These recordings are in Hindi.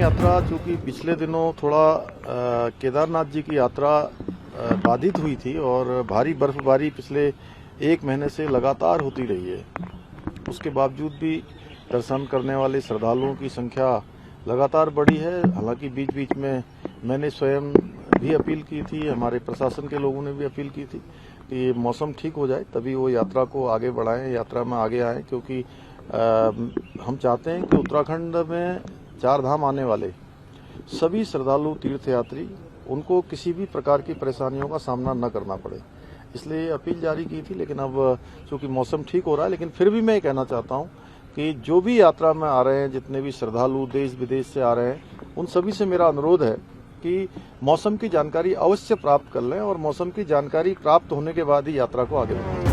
यात्रा चूँकि पिछले दिनों थोड़ा केदारनाथ जी की यात्रा बाधित हुई थी और भारी बर्फबारी पिछले एक महीने से लगातार होती रही है। उसके बावजूद भी दर्शन करने वाले श्रद्धालुओं की संख्या लगातार बढ़ी है। हालांकि बीच बीच में मैंने स्वयं भी अपील की थी, हमारे प्रशासन के लोगों ने भी अपील की थी कि मौसम ठीक हो जाए तभी वो यात्रा को आगे बढ़ाएं, यात्रा में आगे आएं, क्योंकि हम चाहते हैं कि उत्तराखंड में चार धाम आने वाले सभी श्रद्धालु तीर्थयात्री उनको किसी भी प्रकार की परेशानियों का सामना न करना पड़े, इसलिए अपील जारी की थी। लेकिन अब चूंकि मौसम ठीक हो रहा है, लेकिन फिर भी मैं ये कहना चाहता हूं कि जो भी यात्रा में आ रहे हैं, जितने भी श्रद्धालु देश विदेश से आ रहे हैं, उन सभी से मेरा अनुरोध है कि मौसम की जानकारी अवश्य प्राप्त कर लें और मौसम की जानकारी प्राप्त होने के बाद ही यात्रा को आगे बढ़ाएं।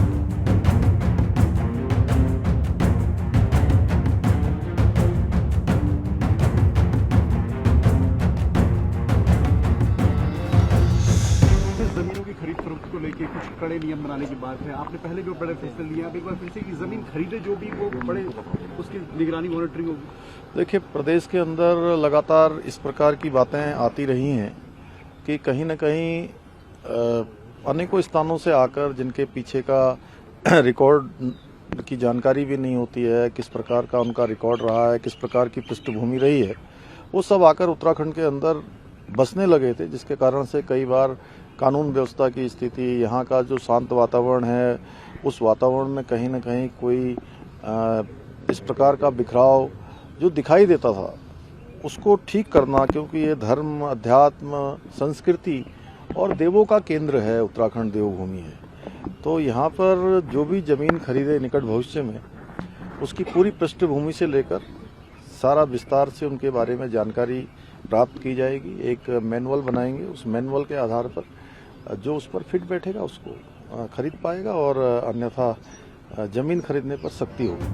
जमीनों की खरीद फरोख्त को लेकर कुछ कड़े नियम बनाने की बात है। आपने पहले भी बड़े फैसले लिए, अब एक बार फिर से कि जमीन खरीदे जो भी वो बड़े उसकी निगरानी मॉनिटरिंग होगी। देखिए, प्रदेश के अंदर लगातार इस प्रकार की बातें आती रही हैं कि कहीं न कहीं अनेकों स्थानों से आकर जिनके पीछे का रिकॉर्ड की जानकारी भी नहीं होती है, किस प्रकार का उनका रिकॉर्ड रहा है, किस प्रकार की पृष्ठभूमि रही है, वो सब आकर उत्तराखंड के अंदर बसने लगे थे, जिसके कारण से कई बार कानून व्यवस्था की स्थिति, यहाँ का जो शांत वातावरण है, उस वातावरण में कहीं न कहीं कोई इस प्रकार का बिखराव जो दिखाई देता था, उसको ठीक करना, क्योंकि ये धर्म, अध्यात्म, संस्कृति और देवों का केंद्र है, उत्तराखंड देवभूमि है। तो यहाँ पर जो भी जमीन खरीदे निकट भविष्य में, उसकी पूरी पृष्ठभूमि से लेकर सारा विस्तार से उनके बारे में जानकारी प्राप्त की जाएगी। एक मैनुअल बनाएंगे, उस मैनुअल के आधार पर जो उस पर फिट बैठेगा उसको खरीद पाएगा और अन्यथा जमीन खरीदने पर सख्ती होगी।